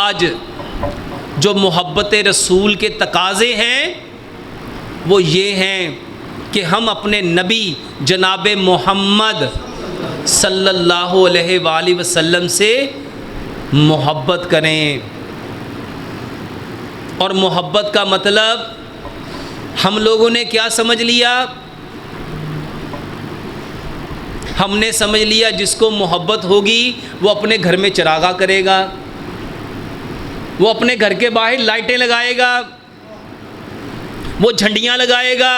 آج جو محبت رسول کے تقاضے ہیں وہ یہ ہیں کہ ہم اپنے نبی جناب محمد صلی اللہ علیہ وآلہ وسلم سے محبت کریں. اور محبت کا مطلب ہم لوگوں نے کیا سمجھ لیا؟ ہم نے سمجھ لیا جس کو محبت ہوگی وہ اپنے گھر میں چراغاں کرے گا، وہ اپنے گھر کے باہر لائٹیں لگائے گا، وہ جھنڈیاں لگائے گا،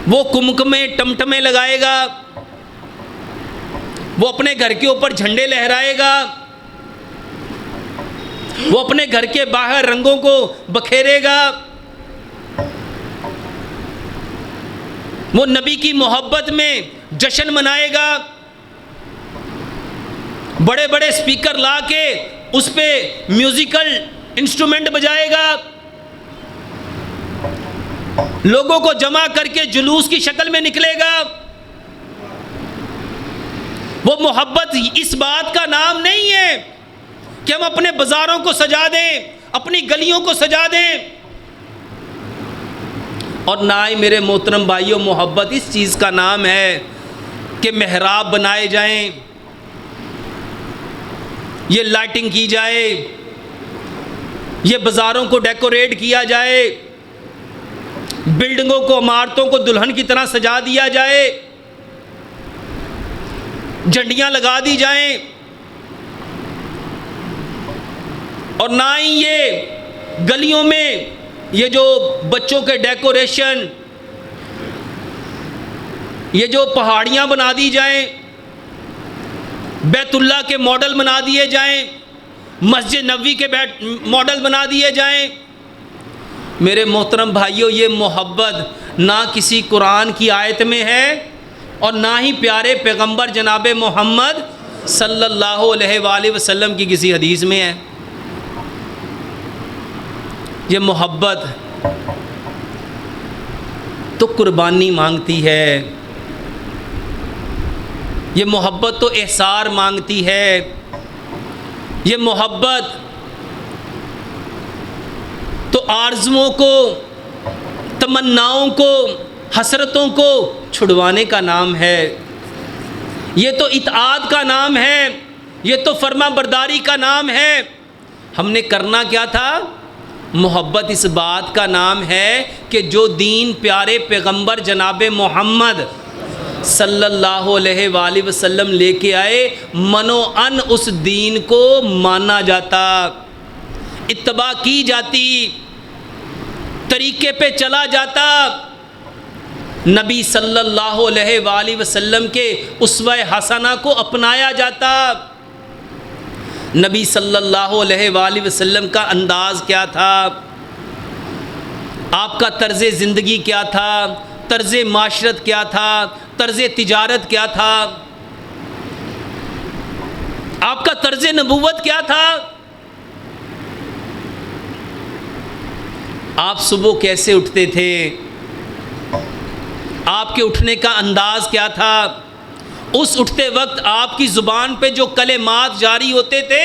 وہ کمکمے ٹمٹمے لگائے گا، وہ اپنے گھر کے اوپر جھنڈے لہرائے گا، وہ اپنے گھر کے باہر رنگوں کو بکھیرے گا، وہ نبی کی محبت میں جشن منائے گا، بڑے بڑے اسپیکر لا کے اس پہ میوزیکل انسٹرومنٹ بجائے گا، لوگوں کو جمع کر کے جلوس کی شکل میں نکلے گا. وہ محبت اس بات کا نام نہیں ہے کہ ہم اپنے بازاروں کو سجا دیں، اپنی گلیوں کو سجا دیں. اور نہ ہی میرے محترم بھائیوں محبت اس چیز کا نام ہے کہ محراب بنائے جائیں، یہ لائٹنگ کی جائے، یہ بازاروں کو ڈیکوریٹ کیا جائے، بلڈنگوں کو عمارتوں کو دلہن کی طرح سجا دیا جائے، جھنڈیاں لگا دی جائیں. اور نہ ہی یہ گلیوں میں یہ جو بچوں کے ڈیکوریشن، یہ جو پہاڑیاں بنا دی جائیں، بیت اللہ کے ماڈل بنا دیے جائیں، مسجد نبوی کے ماڈل بنا دیے جائیں. میرے محترم بھائیوں یہ محبت نہ کسی قرآن کی آیت میں ہے اور نہ ہی پیارے پیغمبر جناب محمد صلی اللہ علیہ وآلہ وسلم کی کسی حدیث میں ہے. یہ محبت تو قربانی مانگتی ہے، یہ محبت تو احسار مانگتی ہے، یہ محبت تو آرزوؤں کو، تمناؤں کو، حسرتوں کو چھڑوانے کا نام ہے. یہ تو اطاعت کا نام ہے، یہ تو فرما برداری کا نام ہے. ہم نے کرنا کیا تھا؟ محبت اس بات کا نام ہے کہ جو دین پیارے پیغمبر جناب محمد صلی اللہ علیہ وآلہ وسلم لے کے آئے، منو ان اس دین کو مانا جاتا، اتباع کی جاتی، طریقے پہ چلا جاتا، نبی صلی اللہ علیہ وآلہ وسلم کے اسوہ حسنہ کو اپنایا جاتا. نبی صلی اللہ علیہ وآلہ وسلم کا انداز کیا تھا، آپ کا طرز زندگی کیا تھا، طرز معاشرت کیا تھا، طرز تجارت کیا تھا، آپ کا طرز نبوت کیا تھا، آپ صبح کیسے اٹھتے تھے، آپ کے اٹھنے کا انداز کیا تھا، اس اٹھتے وقت آپ کی زبان پہ جو کلمات جاری ہوتے تھے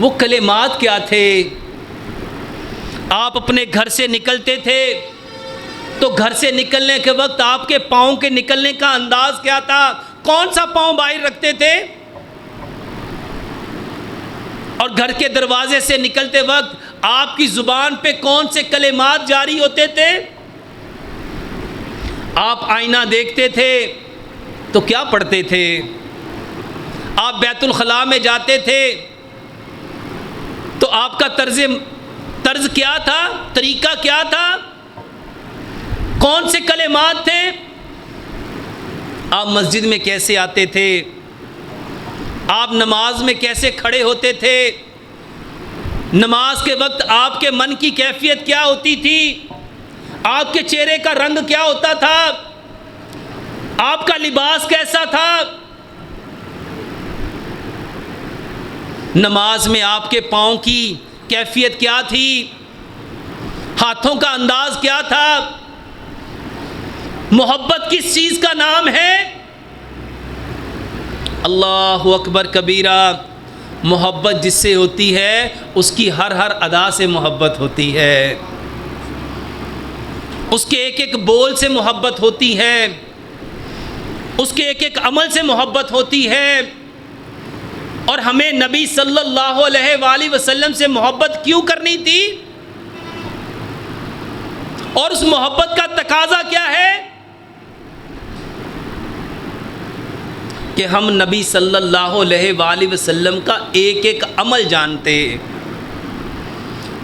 وہ کلمات کیا تھے. آپ اپنے گھر سے نکلتے تھے تو گھر سے نکلنے کے وقت آپ کے پاؤں کے نکلنے کا انداز کیا تھا، کون سا پاؤں باہر رکھتے تھے، اور گھر کے دروازے سے نکلتے وقت آپ کی زبان پہ کون سے کلمات جاری ہوتے تھے. آپ آئینہ دیکھتے تھے تو کیا پڑھتے تھے، آپ بیت الخلاء میں جاتے تھے تو آپ کا طرز کیا تھا، طریقہ کیا تھا، کون سے کلمات تھے، آپ مسجد میں کیسے آتے تھے، آپ نماز میں کیسے کھڑے ہوتے تھے، نماز کے وقت آپ کے من کی کیفیت کیا ہوتی تھی، آپ کے چہرے کا رنگ کیا ہوتا تھا، آپ کا لباس کیسا تھا. نماز میں آپ کے پاؤں کی کیفیت کیا تھی، ہاتھوں کا انداز کیا تھا. محبت کس چیز کا نام ہے؟ اللہ اکبر کبیرہ محبت جس سے ہوتی ہے اس کی ہر ادا سے محبت ہوتی ہے، اس کے ایک ایک بول سے محبت ہوتی ہے، اس کے ایک ایک عمل سے محبت ہوتی ہے۔ اور ہمیں نبی صلی اللہ علیہ وآلہ وسلم سے محبت کیوں کرنی تھی؟ اور اس محبت کا تقاضا کیا ہے؟ کہ ہم نبی صلی اللہ علیہ وآلہ وسلم کا ایک ایک عمل جانتے،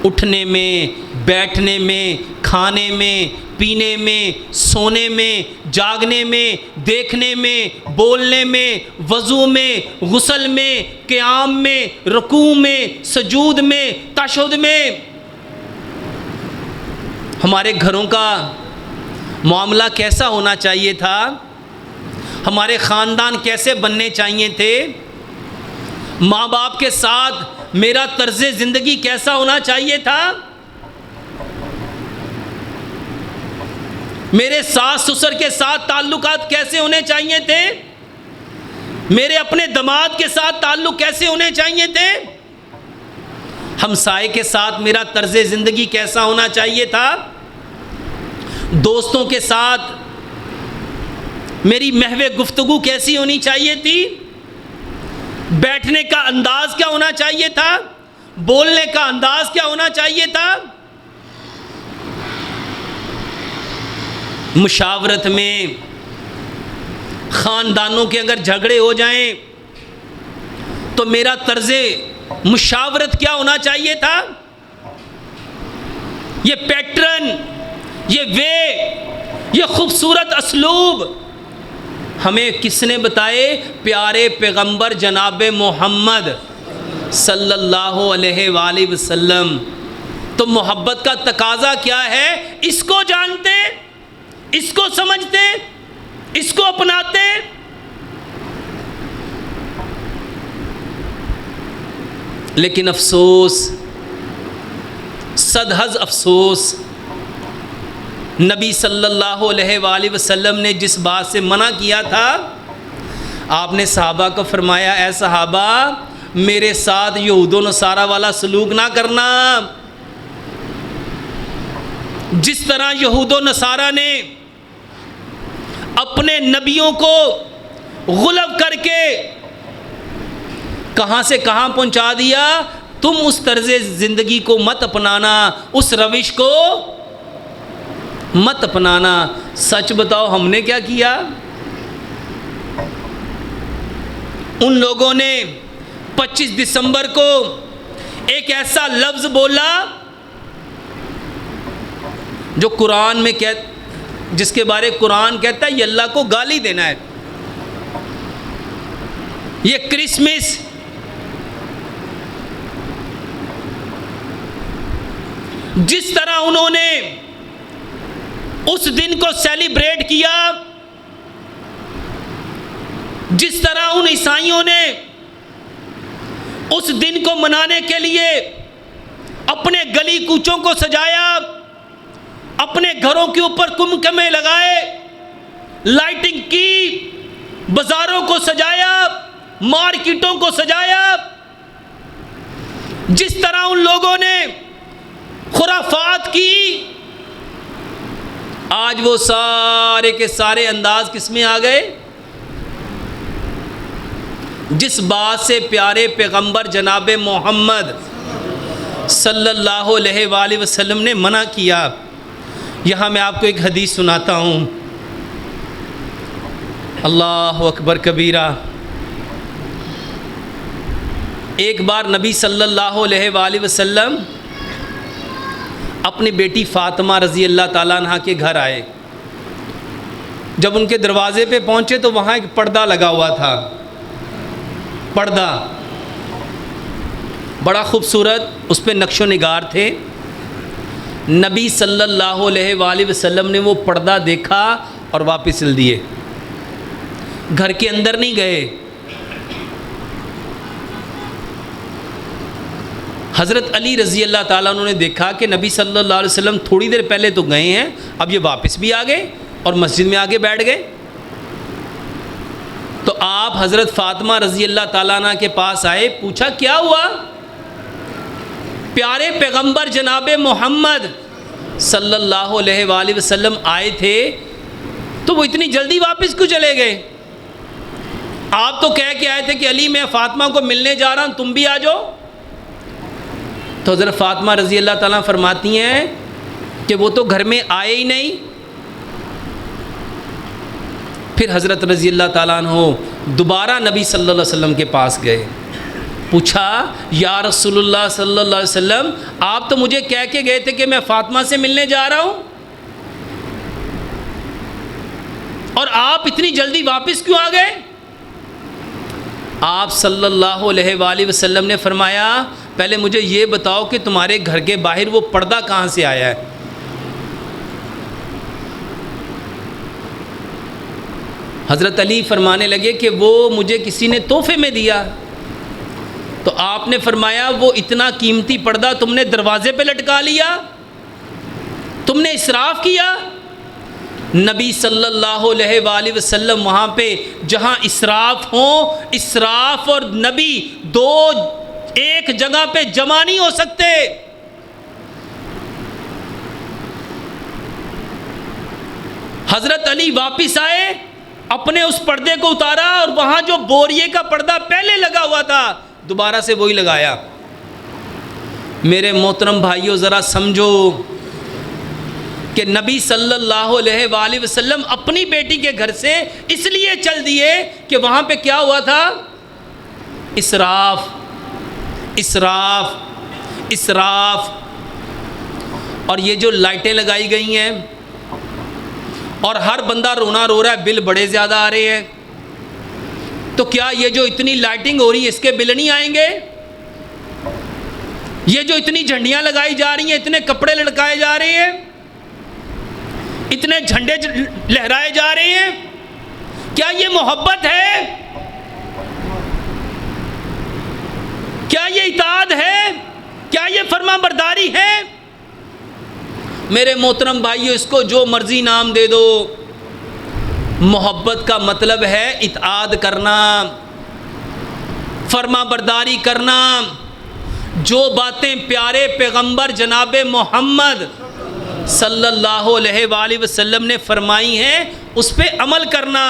اٹھنے میں، بیٹھنے میں، کھانے میں، پینے میں، سونے میں، جاگنے میں، دیکھنے میں، بولنے میں، وضو میں، غسل میں، قیام میں، رکوع میں، سجود میں، تشہد میں۔ ہمارے گھروں کا معاملہ کیسا ہونا چاہیے تھا؟ ہمارے خاندان کیسے بننے چاہیے تھے؟ ماں باپ کے ساتھ میرا طرز زندگی کیسا ہونا چاہیے تھا؟ میرے ساس سسر کے ساتھ تعلقات کیسے ہونے چاہیے تھے؟ میرے اپنے داماد کے ساتھ تعلق کیسے ہونے چاہیے تھے؟ ہمسائے کے ساتھ میرا طرز زندگی کیسا ہونا چاہیے تھا؟ دوستوں کے ساتھ میری محو گفتگو کیسی ہونی چاہیے تھی؟ بیٹھنے کا انداز کیا ہونا چاہیے تھا؟ بولنے کا انداز کیا ہونا چاہیے تھا؟ مشاورت میں خاندانوں کے اگر جھگڑے ہو جائیں تو میرا طرز مشاورت کیا ہونا چاہیے تھا؟ یہ پیٹرن، یہ یہ خوبصورت اسلوب ہمیں کس نے بتائے؟ پیارے پیغمبر جناب محمد صلی اللہ علیہ وآلہ وسلم۔ تو محبت کا تقاضا کیا ہے؟ اس کو جانتے، اس کو سمجھتے، اس کو اپناتے۔ لیکن افسوس، صد افسوس، نبی صلی اللہ علیہ وآلہ وسلم نے جس بات سے منع کیا تھا، آپ نے صحابہ کو فرمایا اے صحابہ میرے ساتھ یہود و نصارہ والا سلوک نہ کرنا۔ جس طرح یہود و نصارہ نے اپنے نبیوں کو غلب کر کے کہاں سے کہاں پہنچا دیا، تم اس طرز زندگی کو مت اپنانا، اس روش کو مت اپنانا۔ سچ بتاؤ ہم نے کیا کیا؟ ان لوگوں نے 25 دسمبر کو ایک ایسا لفظ بولا جو قرآن میں جس کے بارے قرآن کہتا ہے یہ اللہ کو گالی دینا ہے۔ یہ کرسمس، جس طرح انہوں نے اس دن کو سیلیبریٹ کیا، جس طرح ان عیسائیوں نے اس دن کو منانے کے لیے اپنے گلی کوچوں کو سجایا، اپنے گھروں کے اوپر کمکمے لگائے، لائٹنگ کی، بازاروں کو سجایا، مارکیٹوں کو سجایا، جس طرح ان لوگوں نے خرافات کی، آج وہ سارے کے سارے انداز کس میں آ گئے؟ جس بات سے پیارے پیغمبر جناب محمد صلی اللہ علیہ وآلہ وسلم نے منع کیا۔ یہاں میں آپ کو ایک حدیث سناتا ہوں۔ اللہ اکبر کبیرہ۔ ایک بار نبی صلی اللہ علیہ وآلہ وسلم اپنی بیٹی فاطمہ رضی اللہ تعالیٰ عنہ کے گھر آئے۔ جب ان کے دروازے پہ پہنچے تو وہاں ایک پردہ لگا ہوا تھا، پردہ بڑا خوبصورت، اس پہ نقش و نگار تھے۔ نبی صلی اللہ علیہ وآلہ وسلم نے وہ پردہ دیکھا اور واپس سل دیے، گھر کے اندر نہیں گئے۔ حضرت علی رضی اللہ تعالیٰ عنہ نے دیکھا کہ نبی صلی اللہ علیہ وسلم تھوڑی دیر پہلے تو گئے ہیں، اب یہ واپس بھی آ گئے اور مسجد میں آگے بیٹھ گئے۔ تو آپ حضرت فاطمہ رضی اللہ تعالیٰ عنہ کے پاس آئے، پوچھا کیا ہوا؟ پیارے پیغمبر جناب محمد صلی اللہ علیہ وآلہ وسلم آئے تھے تو وہ اتنی جلدی واپس کیوں چلے گئے؟ آپ تو کہہ کے آئے تھے کہ علی میں فاطمہ کو ملنے جا رہا ہوں، تم بھی آ جاؤ۔ تو حضرت فاطمہ رضی اللہ تعالیٰ فرماتی ہیں کہ وہ تو گھر میں آئے ہی نہیں۔ پھر حضرت رضی اللہ تعالیٰ عنہ دوبارہ نبی صلی اللہ علیہ وسلم کے پاس گئے، پوچھا یا رسول اللہ صلی اللہ علیہ وسلم، آپ تو مجھے کہہ کے گئے تھے کہ میں فاطمہ سے ملنے جا رہا ہوں، اور آپ اتنی جلدی واپس کیوں آ گئے؟ آپ صلی اللہ علیہ وآلہ وسلم نے فرمایا پہلے مجھے یہ بتاؤ کہ تمہارے گھر کے باہر وہ پردہ کہاں سے آیا ہے؟ حضرت علی فرمانے لگے کہ وہ مجھے کسی نے تحفے میں دیا۔ تو آپ نے فرمایا وہ اتنا قیمتی پردہ تم نے دروازے پہ لٹکا لیا، تم نے اسراف کیا۔ نبی صلی اللہ علیہ وآلہ وسلم وہاں پہ جہاں اسراف ہوں، اسراف اور نبی دو ایک جگہ پہ جمع نہیں ہو سکتے۔ حضرت علی واپس آئے، اپنے اس پردے کو اتارا اور وہاں جو بوریے کا پردہ پہلے لگا ہوا تھا دوبارہ سے وہی لگایا۔ میرے محترم بھائیوں ذرا سمجھو کہ نبی صلی اللہ علیہ وآلہ وسلم اپنی بیٹی کے گھر سے اس لیے چل دیے کہ وہاں پہ کیا ہوا تھا؟ اسراف، اسراف، اسراف۔ اور یہ جو لائٹیں لگائی گئی ہیں اور ہر بندہ رونا رو رہا ہے، بل بڑے زیادہ آ رہے ہیں، تو کیا یہ جو اتنی لائٹنگ ہو رہی ہے اس کے بل نہیں آئیں گے؟ یہ جو اتنی جھنڈیاں لگائی جا رہی ہیں، اتنے کپڑے لٹکائے جا رہے ہیں، اتنے جھنڈے لہرائے جا رہے ہیں، کیا یہ محبت ہے؟ کیا یہ اطاعت ہے؟ کیا یہ فرما برداری ہے؟ میرے محترم بھائیو اس کو جو مرضی نام دے دو، محبت کا مطلب ہے اطاعت کرنا، فرما برداری کرنا۔ جو باتیں پیارے پیغمبر جناب محمد صلی اللہ علیہ وآلہ وسلم نے فرمائی ہیں اس پہ عمل کرنا۔